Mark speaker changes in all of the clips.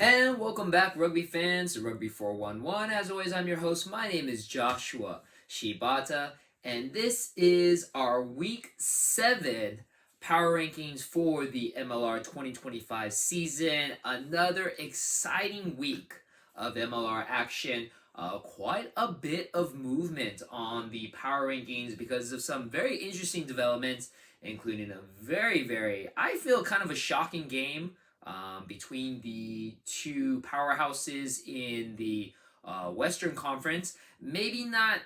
Speaker 1: And welcome back, rugby fans, to Rugby411. As always, I'm your host. My name is Joshua Shibata, and this is our Week 7 power rankings for the MLR 2025 season. Another exciting week of MLR action. Quite a bit of movement on the power rankings because of some very interesting developments, including a I feel, kind of a shocking game between the two powerhouses in the Western Conference. Maybe not,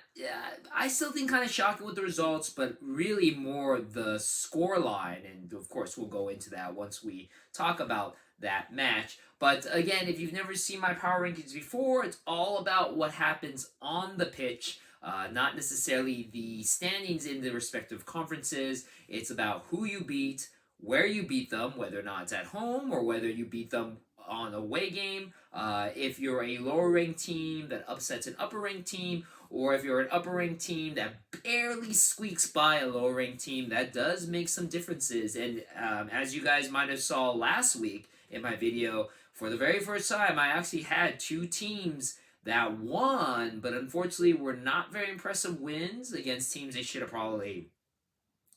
Speaker 1: I still think kind of shocking with the results, but really more the score line. And of course, we'll go into that once we talk about that match. But again, if you've never seen my power rankings before, it's all about what happens on the pitch. Not necessarily the standings in the respective conferences. It's about who you beat, where you beat them, whether or not it's at home or whether you beat them on a away game. If you're a lower ranked team that upsets an upper ranked team, or if you're an upper ranked team that barely squeaks by a lower ranked team, that does make some differences. And as you guys might have saw last week in my video, for the very first time, I actually had two teams that won, but unfortunately were not very impressive wins against teams they should have probably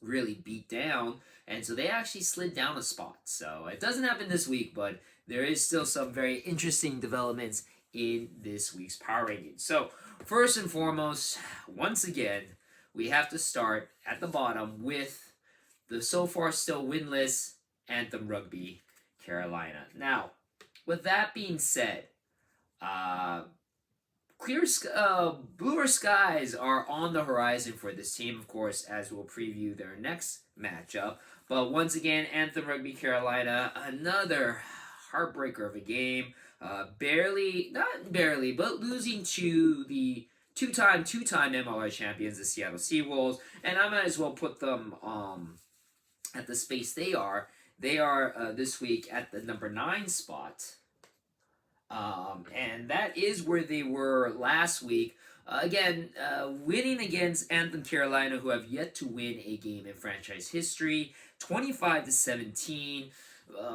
Speaker 1: really beat down, and so they actually slid down a spot. So it doesn't happen this week, but there is still some very interesting developments in this week's power rankings. So first and foremost, once again, we have to start at the bottom with the so far still winless Anthem Rugby Carolina. Now, with that being said, bluer skies are on the horizon for this team, of course, as we'll preview their next matchup. But once again, Anthem Rugby Carolina, another heartbreaker of a game. Not barely, but losing to the two-time MLR champions, the Seattle Seawolves. And I might as well put them at the space they are. They are this week at the number 9 spot. And that is where they were last week. Again, winning against Anthem Carolina, who have yet to win a game in franchise history, 25-17.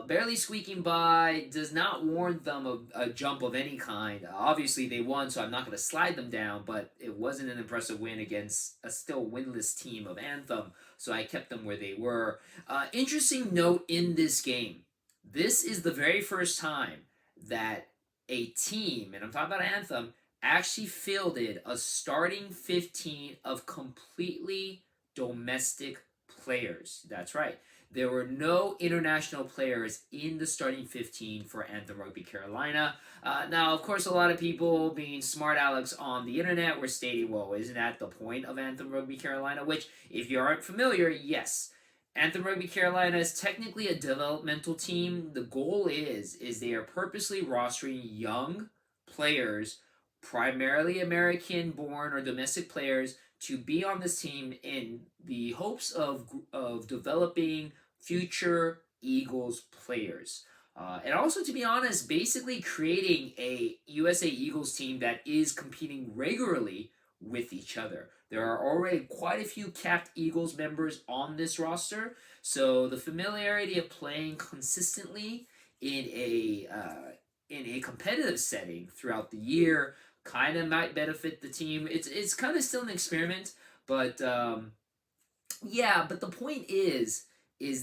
Speaker 1: Barely squeaking by, does not warrant them a jump of any kind. Obviously, they won, so I'm not going to slide them down, but it wasn't an impressive win against a still winless team of Anthem, so I kept them where they were. Interesting note in this game, this is the very first time that a team, and I'm talking about Anthem, actually fielded a starting 15 of completely domestic players. That's right. There were no international players in the starting 15 for Anthem Rugby Carolina. Now, of course, a lot of people, being smart Alex on the internet, were stating, well, isn't that the point of Anthem Rugby Carolina? Which, if you aren't familiar, yes. Anthem Rugby Carolina is technically a developmental team. The goal is they are purposely rostering young players, primarily American-born or domestic players, to be on this team in the hopes of developing future Eagles players. And also, to be honest, basically creating a USA Eagles team that is competing regularly with each other. There are already quite a few capped Eagles members on this roster, so the familiarity of playing consistently in a competitive setting throughout the year kind of might benefit the team. It's kind of still an experiment, but yeah. But the point is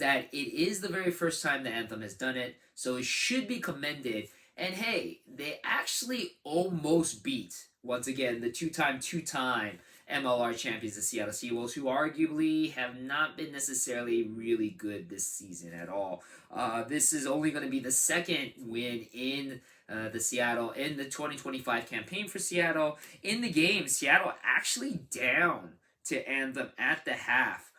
Speaker 1: that it is the very first time the Anthem has done it, so it should be commended. And hey, they actually almost beat, once again, the two-time MLR champions, the Seattle Seawolves, who arguably have not been necessarily really good this season at all. This is only going to be the second win in the 2025 campaign for Seattle. In the game, Seattle actually down to Anthem at the half.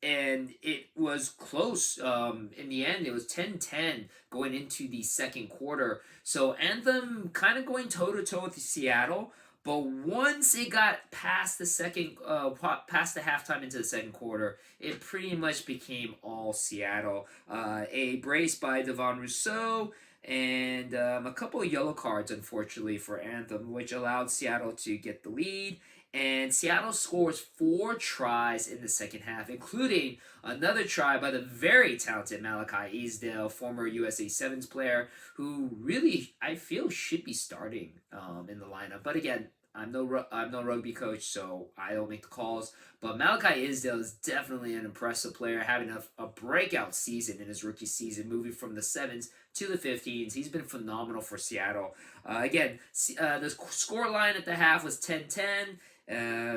Speaker 1: And it was close. In the end, it was 10-10 going into the second quarter. So Anthem kind of going toe-to-toe with Seattle. But once it got past the halftime into the second quarter, it pretty much became all Seattle. A brace by Devon Rousseau and a couple of yellow cards, unfortunately, for Anthem, which allowed Seattle to get the lead. And Seattle scores 4 tries in the second half, including another try by the very talented Malachi Easdale, former USA Sevens player, who really I feel should be starting in the lineup. But again, I'm no rugby coach, so I don't make the calls. But Malachi Isdale is definitely an impressive player, having a breakout season in his rookie season, moving from the sevens to the 15s. He's been phenomenal for Seattle. Again, the score line at the half was 10-10.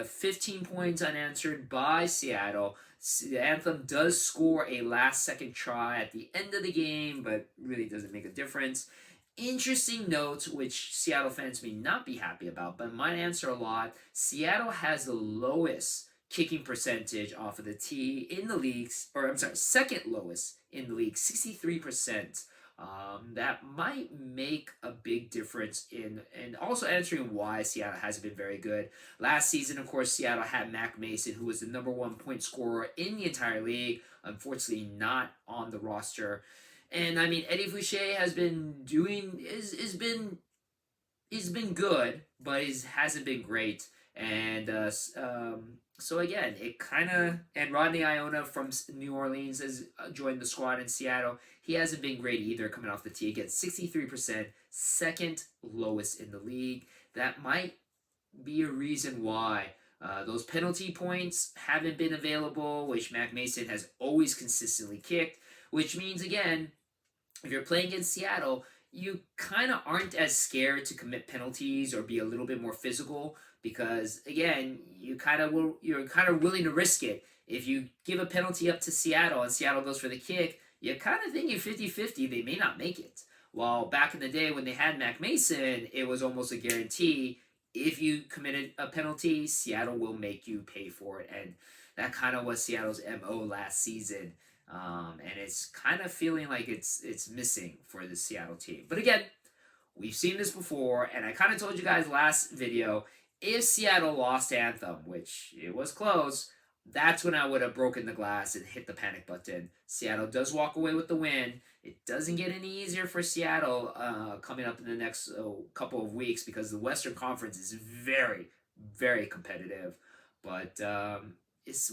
Speaker 1: 15 points unanswered by Seattle. Anthem does score a last-second try at the end of the game, but really doesn't make a difference. Interesting note, which Seattle fans may not be happy about, but might answer a lot. Seattle has the lowest kicking percentage off of the tee in the leagues, or I'm sorry, second lowest in the league, 63%. That might make a big difference in also answering why Seattle hasn't been very good. Last season, of course, Seattle had Mac Mason, who was the #1 point scorer in the entire league. Unfortunately, not on the roster. And I mean, Eddie Fouché has been doing he's been good, but he hasn't been great. And so again, it kind of and Rodney Iona from New Orleans has joined the squad in Seattle. He hasn't been great either, coming off the tee. Again, 63%, second lowest in the league. That might be a reason why those penalty points haven't been available, which Mac Mason has always consistently kicked. Which means again, if you're playing against Seattle, you kind of aren't as scared to commit penalties or be a little bit more physical because again, you're kind of willing to risk it. If you give a penalty up to Seattle and Seattle goes for the kick, you kind of think you're 50-50 they may not make it. While back in the day when they had Mac Mason, it was almost a guarantee. If you committed a penalty, Seattle will make you pay for it, and that kind of was Seattle's MO last season. And it's kind of feeling like it's missing for the Seattle team. But again, we've seen this before, and I kind of told you guys last video, if Seattle lost Anthem, which it was close, that's when I would have broken the glass and hit the panic button. Seattle does walk away with the win. It doesn't get any easier for Seattle coming up in the next couple of weeks because the Western Conference is very, very competitive. But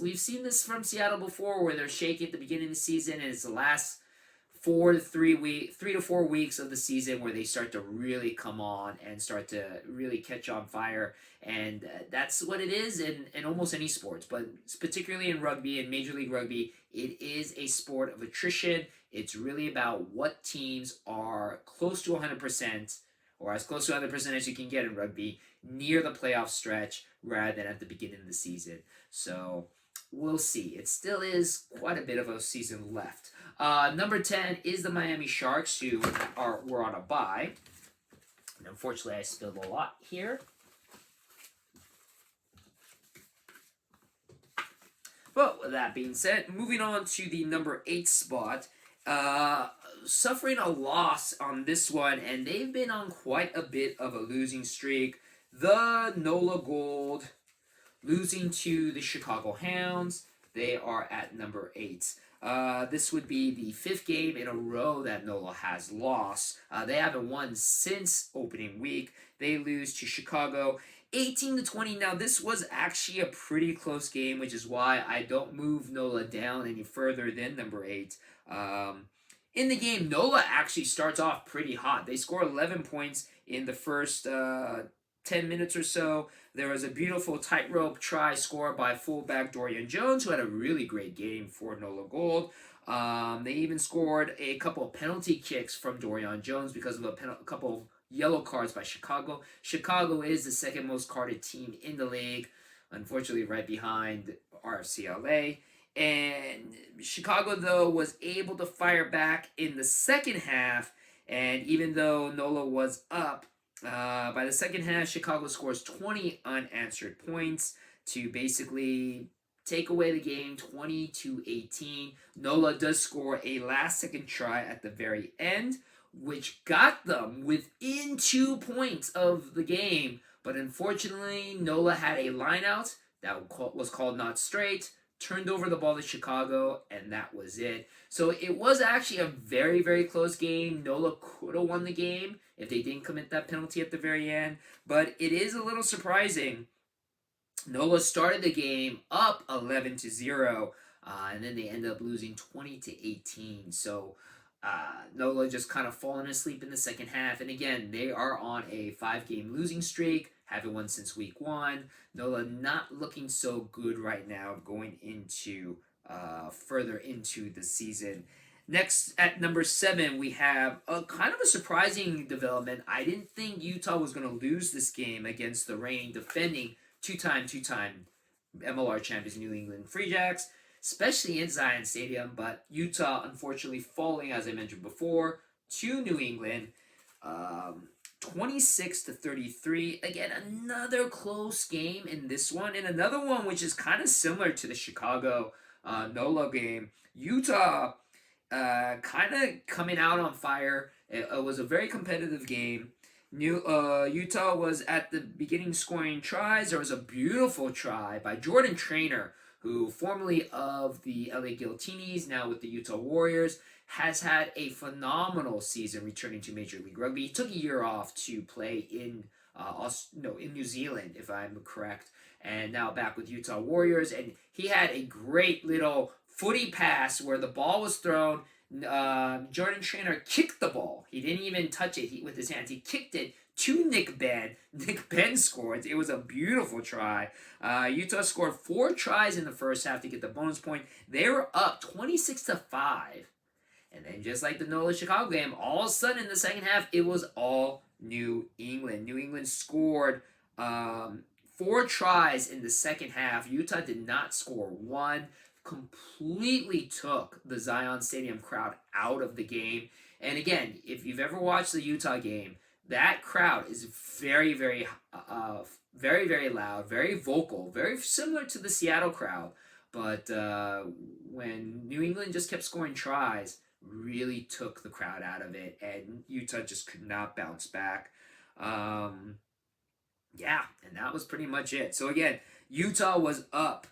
Speaker 1: we've seen this from Seattle before, where they're shaky at the beginning of the season, and it's the last 3 to 4 weeks of the season where they start to really come on and start to really catch on fire. And that's what it is in almost any sports, but particularly in rugby and Major League Rugby, it is a sport of attrition. It's really about what teams are close to 100%, or as close to 100% as you can get in rugby, near the playoff stretch rather than at the beginning of the season. So we'll see. It still is quite a bit of a season left. Number 10 is the Miami Sharks, who were on a bye. And unfortunately, I spilled a lot here. But with that being said, moving on to the number 8 spot. Suffering a loss on this one, and they've been on quite a bit of a losing streak. The NOLA Gold losing to the Chicago Hounds. They are at number 8. This would be the 5th game in a row that NOLA has lost. They haven't won since opening week. They lose to Chicago 18-20. Now, this was actually a pretty close game, which is why I don't move NOLA down any further than number 8. In the game, NOLA actually starts off pretty hot. They score 11 points in the first 10 minutes or so. There was a beautiful tightrope try scored by fullback Dorian Jones, who had a really great game for NOLA Gold. They even scored a couple of penalty kicks from Dorian Jones because of a couple of yellow cards by Chicago. Chicago is the second most carded team in the league, unfortunately right behind RFCLA. And Chicago, though, was able to fire back in the second half, and even though NOLA was up, by the second half, Chicago scores 20 unanswered points to basically take away the game 20-18. NOLA does score a last-second try at the very end, which got them within 2 points of the game. But unfortunately, NOLA had a line-out that was called not straight, turned over the ball to Chicago, and that was it. So it was actually a very, very close game. NOLA could have won the game if they didn't commit that penalty at the very end. But it is a little surprising NOLA started the game up 11-0, and then they ended up losing 20-18. So NOLA just kind of fallen asleep in the second half. And again, they are on a 5-game losing streak, haven't won since week 1. NOLA not looking so good right now going into further into the season. Next, at number 7, we have a kind of a surprising development. I didn't think Utah was going to lose this game against the reigning defending two-time MLR champions New England Free Jacks, especially in Zion Stadium. But Utah, unfortunately, falling, as I mentioned before, to New England, 26-33. Again, another close game in this one, and another one which is kind of similar to the Chicago NOLA game. Utah kind of coming out on fire. It was a very competitive game. Utah was at the beginning scoring tries. There was a beautiful try by Jordan Trainer, who formerly of the LA Guillotines, now with the Utah Warriors, has had a phenomenal season returning to Major League Rugby. He took a year off to play in in New Zealand, if I'm correct, and now back with Utah Warriors. And he had a great little footy pass where the ball was thrown. Jordan Trainer kicked the ball. He didn't even touch it with his hands. He kicked it to Nick Ben. Nick Ben scored. It was a beautiful try. Utah scored 4 tries in the first half to get the bonus point. They were up 26-5. And then just like the NOLA Chicago game, all of a sudden in the second half, it was all New England. New England scored 4 tries in the second half. Utah did not score 1. Completely took the Zion Stadium crowd out of the game. And again, if you've ever watched the Utah game, that crowd is very, very loud, very vocal, very similar to the Seattle crowd. But when New England just kept scoring tries, really took the crowd out of it, and Utah just could not bounce back. And that was pretty much it. So again, Utah was up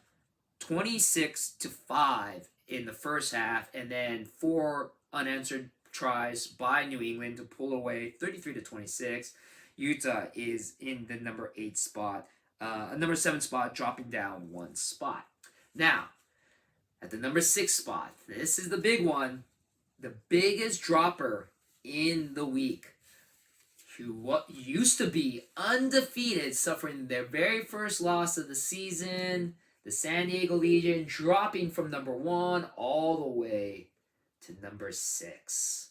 Speaker 1: 26-5 in the first half, and then 4 unanswered tries by New England to pull away 33-26. Utah is in the number 8 spot, number 7 spot, dropping down 1 spot. Now, at the number 6 spot, this is the big one, the biggest dropper in the week, who what used to be undefeated, suffering their very first loss of the season. The San Diego Legion dropping from number 1 all the way to number 6.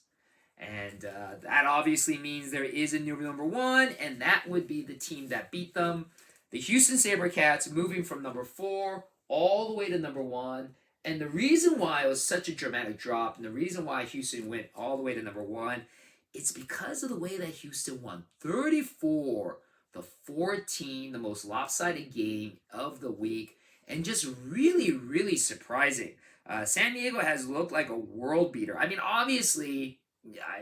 Speaker 1: And that obviously means there is a new number 1, and that would be the team that beat them. The Houston SaberCats moving from number 4 all the way to number 1. And the reason why it was such a dramatic drop, and the reason why Houston went all the way to number 1, it's because of the way that Houston won 34-14, the most lopsided game of the week. And just really, really surprising. San Diego has looked like a world beater. I mean, obviously,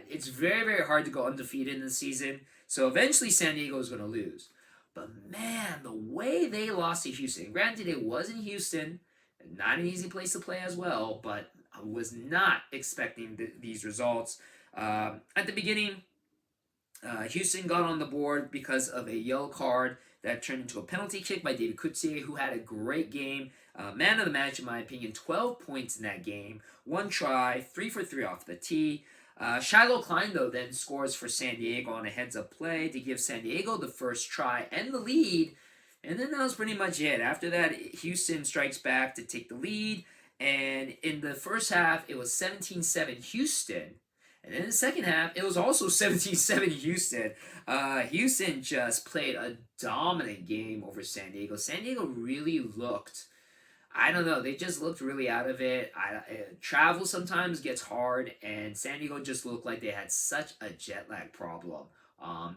Speaker 1: it's very, very hard to go undefeated in the season. So eventually San Diego is going to lose. But man, the way they lost to Houston. Granted, it was in Houston. Not an easy place to play as well. But I was not expecting these results. At the beginning, Houston got on the board because of a yellow card that turned into a penalty kick by David Coetzee, who had a great game. Man of the match, in my opinion. 12 points in that game. 1 try, 3 for 3 off the tee. Shiloh Klein, though, then scores for San Diego on a heads-up play to give San Diego the first try and the lead. And then that was pretty much it. After that, Houston strikes back to take the lead. And in the first half, it was 17-7 Houston. And then in the second half, it was also 17-7 Houston. Houston just played a dominant game over San Diego. San Diego really looked, I don't know, they just looked really out of it. Travel sometimes gets hard, and San Diego just looked like they had such a jet lag problem.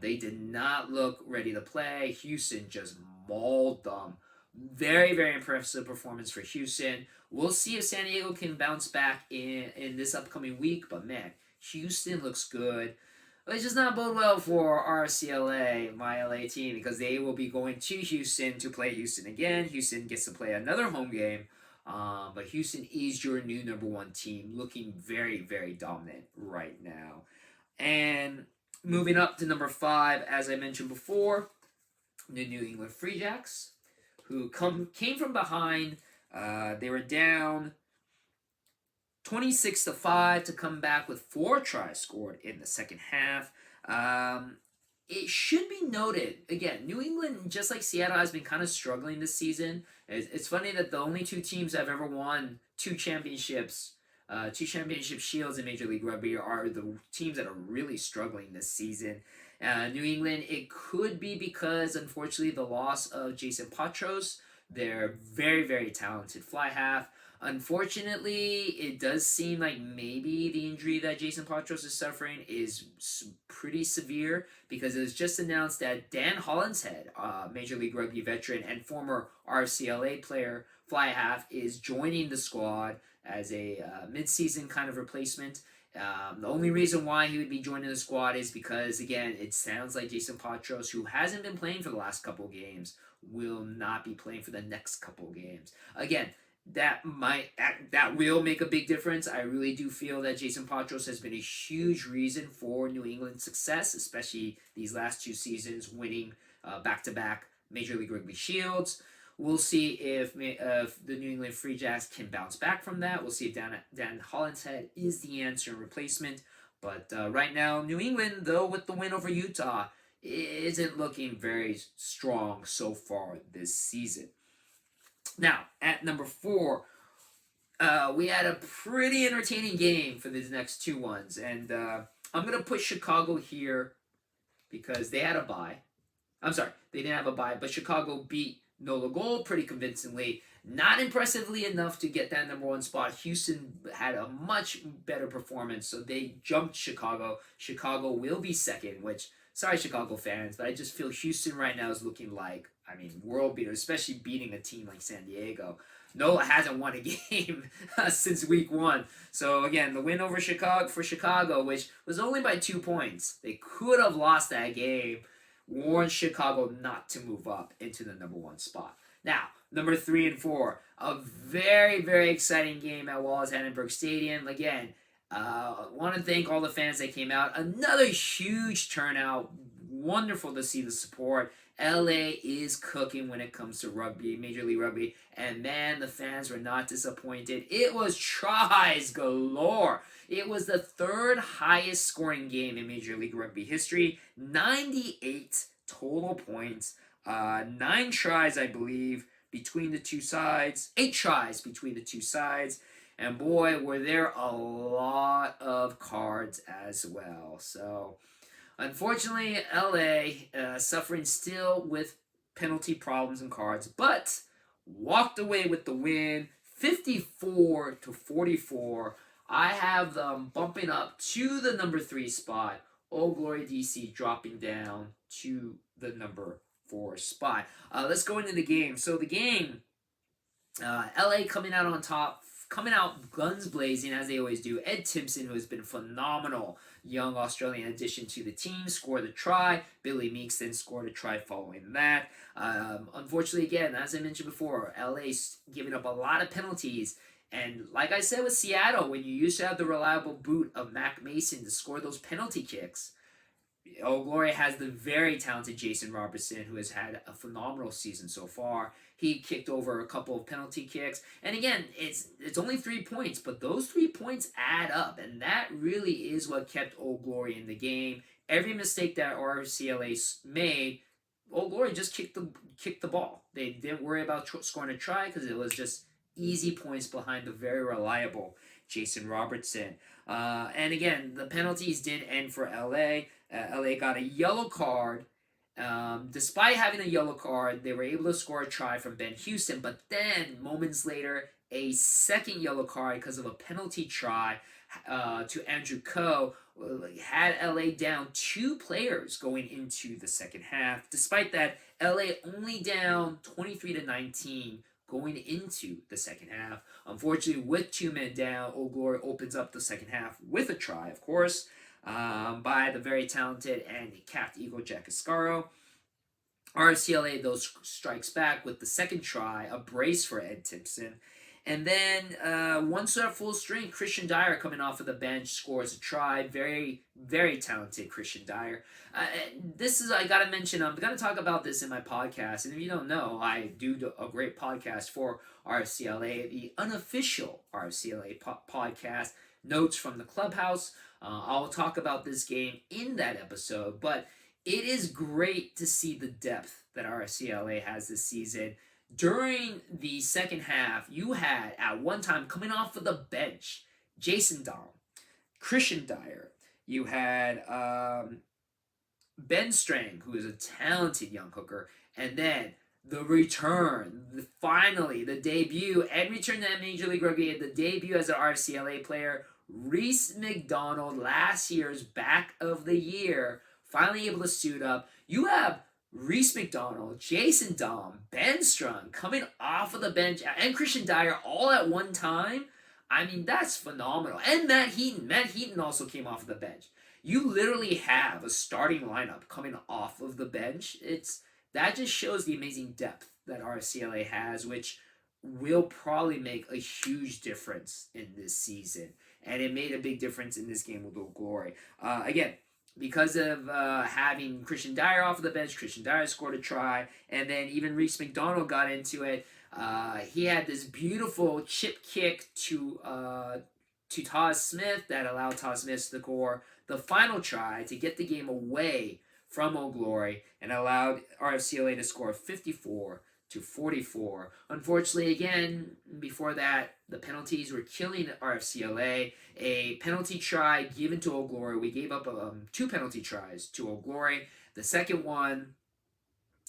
Speaker 1: They did not look ready to play. Houston just mauled them. Very, very impressive performance for Houston. We'll see if San Diego can bounce back in this upcoming week, but man, Houston looks good. Which does not bode well for RCLA, my LA team, because they will be going to Houston to play Houston again. Houston gets to play another home game. But Houston is your new number 1 team, looking very, very dominant right now. And moving up to number 5, as I mentioned before, the New England Free Jacks, who came from behind. They were down 26-5 to come back with 4 tries scored in the second half. It should be noted, again, New England, just like Seattle, has been kind of struggling this season. It's funny that the only 2 teams that have ever won 2 championships, 2 championship shields in Major League Rugby are the teams that are really struggling this season. New England, it could be because, unfortunately, the loss of Jason Patros, their very, very talented fly half. Unfortunately, it does seem like maybe the injury that Jason Patros is suffering is pretty severe, because it was just announced that Dan Hollinshead, Major League Rugby veteran and former RCLA player, fly half, is joining the squad as a mid-season kind of replacement. The only reason why he would be joining the squad is because, again, it sounds like Jason Patros, who hasn't been playing for the last couple games, will not be playing for the next couple games. Again, that will make a big difference. I really do feel that Jason Patros has been a huge reason for New England's success, especially these last 2 seasons, winning back-to-back Major League Rugby Shields. We'll see if the New England Free Jacks can bounce back from that. We'll see if Dan Hollinshead is the answer and replacement. But right now, New England, though, with the win over Utah, isn't looking very strong so far this season. Now, at number 4, we had a pretty entertaining game for these next 2 ones. And I'm going to put Chicago here because they had a bye. I'm sorry, they didn't have a bye, but Chicago beat Nola Gold pretty convincingly. Not impressively enough to get that number 1 spot. Houston had a much better performance, so they jumped Chicago. Chicago will be second, which, sorry Chicago fans, but I just feel Houston right now is looking like, world beater, especially beating a team like San Diego. Nola hasn't won a game since week 1. So again, the win over Chicago, which was only by 2 points. They could have lost that game, warned Chicago not to move up into the number 1 spot. Now, number 3 and 4, a very, very exciting game at Wallace Annenberg Stadium. Again, want to thank all the fans that came out. Another huge turnout. Wonderful to see the support. LA is cooking when it comes to rugby, Major League Rugby, and man, the fans were not disappointed. It was tries galore. It was the 3rd highest scoring game in Major League Rugby history. 98 total points, 9 tries, I believe, between the 2 sides. 8 tries between the 2 sides. And boy, were there a lot of cards as well. So, unfortunately, LA suffering still with penalty problems and cards, but walked away with the win, 54-44. I have them bumping up to the number 3 spot. Old Glory DC dropping down to the number 4 spot. Let's go into the game. So the game, LA coming out on top, coming out guns blazing as they always do. Ed Timpson, who has been phenomenal young Australian addition to the team, scored a try. Billy Meeks then scored a try following that. Unfortunately, again, as I mentioned before, LA's giving up a lot of penalties. And like I said with Seattle, when you used to have the reliable boot of Mac Mason to score those penalty kicks, Old Glory has the very talented Jason Robertson, who has had a phenomenal season so far. He kicked over a couple of penalty kicks. And again, it's only 3 points, but those 3 points add up. And that really is what kept Old Glory in the game. Every mistake that RCLA made, Old Glory just kicked the ball. They didn't worry about scoring a try because it was just easy points behind the very reliable Jason Robertson. And again, the penalties did end for LA. LA got a yellow card. Despite having a yellow card, they were able to score a try from Ben Houston, but then moments later, a second yellow card because of a penalty try to Andrew Coe had LA down 2 players going into the second half. Despite that, LA only down 23-19 going into the second half. Unfortunately, with 2 men down, Old Glory opens up the second half with a try, of course, by the very talented and capped Eagle Jack Ascaro. RCLA, though, strikes back with the second try, a brace for Ed Timpson. And then once at full strength, Christian Dyer coming off of the bench scores a try. Very, very talented Christian Dyer. This is, I gotta mention, I'm gonna talk about this in my podcast. And if you don't know, I do a great podcast for RFCLA, the unofficial RFCLA podcast, Notes from the Clubhouse. I'll talk about this game in that episode, but it is great to see the depth that RFCLA has this season. During the second half, you had at one time coming off of the bench Jason Dom, Christian Dyer. You had Ben Strang, who is a talented young hooker, and then the return, finally the debut and return to Major League Rugby, the debut as an RCLA player, Reese McDonald, last year's back of the year, finally able to suit up. You have Reese McDonald, Jason Dom, Ben Strung coming off of the bench, and Christian Dyer all at one time. I mean, that's phenomenal. And Matt Heaton. Matt Heaton also came off of the bench. You literally have a starting lineup coming off of the bench. That just shows the amazing depth that RCLA has, which will probably make a huge difference in this season. And it made a big difference in this game with Old Glory. Again, because of having Christian Dyer off of the bench, Christian Dyer scored a try, and then even Reese McDonald got into it. He had this beautiful chip kick to Todd Smith that allowed Todd Smith to score the final try to get the game away from Old Glory and allowed RFCLA to score 54-44. Unfortunately, again, before that, the penalties were killing RFCLA. A penalty try given to Old Glory. We gave up 2 penalty tries to Old Glory. The second one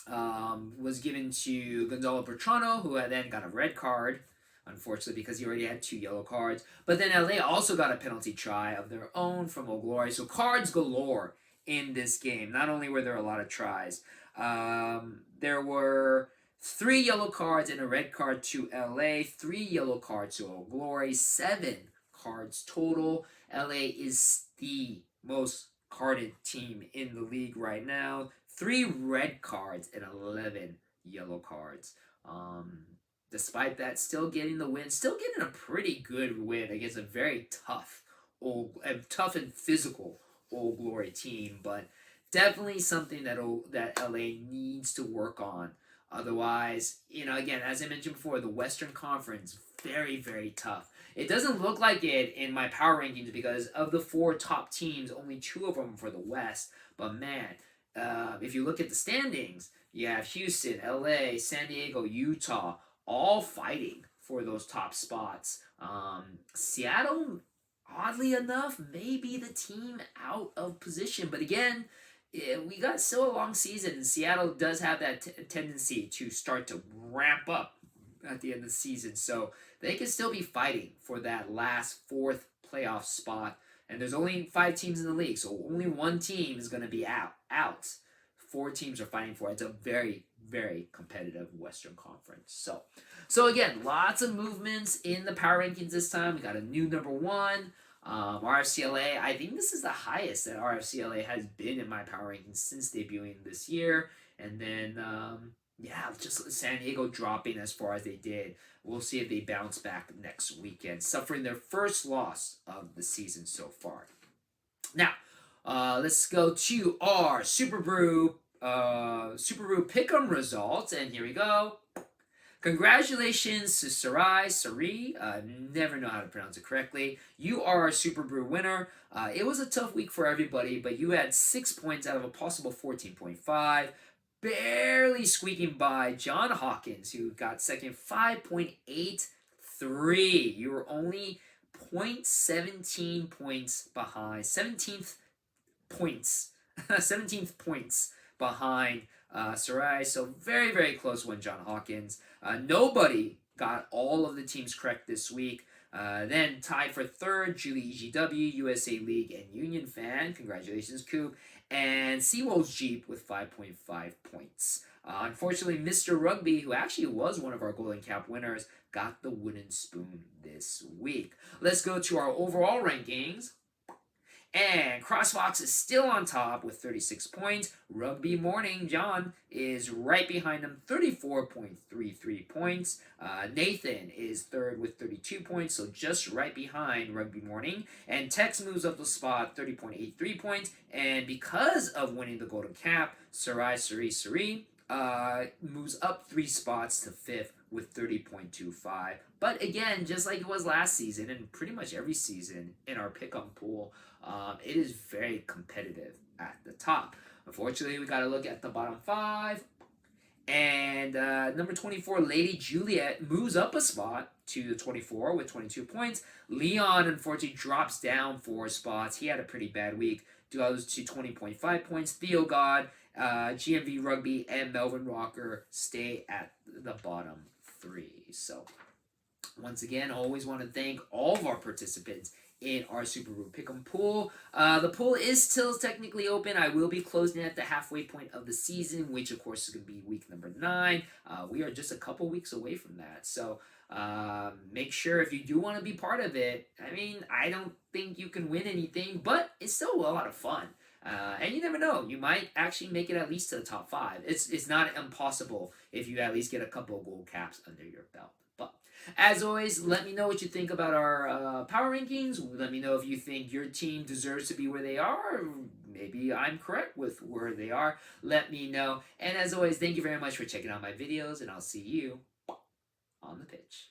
Speaker 1: was given to Gonzalo Bertrano, who then got a red card, unfortunately, because he already had 2 yellow cards. But then LA also got a penalty try of their own from Old Glory. So cards galore in this game. Not only were there a lot of tries, there were 3 yellow cards and a red card to LA, 3 yellow cards to Old Glory, 7 cards total. LA is the most carded team in the league right now. 3 red cards and 11 yellow cards. Despite that, still getting the win, still getting a pretty good win against a very tough and physical Old Glory team, but definitely something that LA needs to work on. Otherwise, again, as I mentioned before, the Western Conference, very, very tough. It doesn't look like it in my power rankings because of the 4 top teams, only 2 of them for the West. But man, if you look at the standings, you have Houston, LA, San Diego, Utah, all fighting for those top spots. Seattle, oddly enough, may be the team out of position. But again, we got still a long season, and Seattle does have that tendency to start to ramp up at the end of the season. So they can still be fighting for that last 4th playoff spot. And there's only 5 teams in the league, so only 1 team is going to be out. 4 teams are fighting for it. It's a very, very competitive Western Conference. So again, lots of movements in the power rankings this time. We got a new number 1. RFCLA, I think this is the highest that RFCLA has been in my power rankings since debuting this year. And then, just San Diego dropping as far as they did. We'll see if they bounce back next weekend, suffering their first loss of the season so far. Now, let's go to our SuperBru Pick Em results, and here we go. Congratulations to Sari, never know how to pronounce it correctly. You are our SuperBru winner. It was a tough week for everybody, but you had 6 points out of a possible 14.5. Barely squeaking by John Hawkins, who got second, 5.83. You were only 0.17 points behind, 17th points behind Sarai. So very, very close one, John Hawkins. Nobody got all of the teams correct this week. Then tied for 3rd, Julie EGW, USA League, and Union Fan. Congratulations, Coop. And Seawolves Jeep with 5.5 points. Unfortunately, Mr. Rugby, who actually was one of our Golden Cap winners, got the wooden spoon this week. Let's go to our overall rankings. And CrossFox is still on top with 36 points. Rugby Morning, John, is right behind him, 34.33 points. Nathan is third with 32 points, so just right behind Rugby Morning. And Tex moves up the spot, 30.83 points. And because of winning the Golden Cap, Sarai moves up 3 spots to fifth with 30.25. But again, just like it was last season and pretty much every season in our pick-up pool, it is very competitive at the top. Unfortunately, we got to look at the bottom 5. And number 24, Lady Juliet, moves up a spot to the 24 with 22 points. Leon, unfortunately, drops down 4 spots. He had a pretty bad week. Goes to 20.5 points. Theo God, GMV Rugby, and Melvin Rocker stay at the bottom 3. So, once again, always want to thank all of our participants in our SuperBru Pick Em pool. The pool is still technically open. I will be closing at the halfway point of the season, which of course is going to be week number 9. We are just a couple weeks away from that. So make sure if you do want to be part of it, I mean, I don't think you can win anything, but it's still a lot of fun. And you never know, you might actually make it at least to the top 5. It's not impossible if you at least get a couple of gold caps under your belt. But as always, let me know what you think about our power rankings. Let me know if you think your team deserves to be where they are. Maybe I'm correct with where they are. Let me know. And as always, thank you very much for checking out my videos, and I'll see you on the pitch.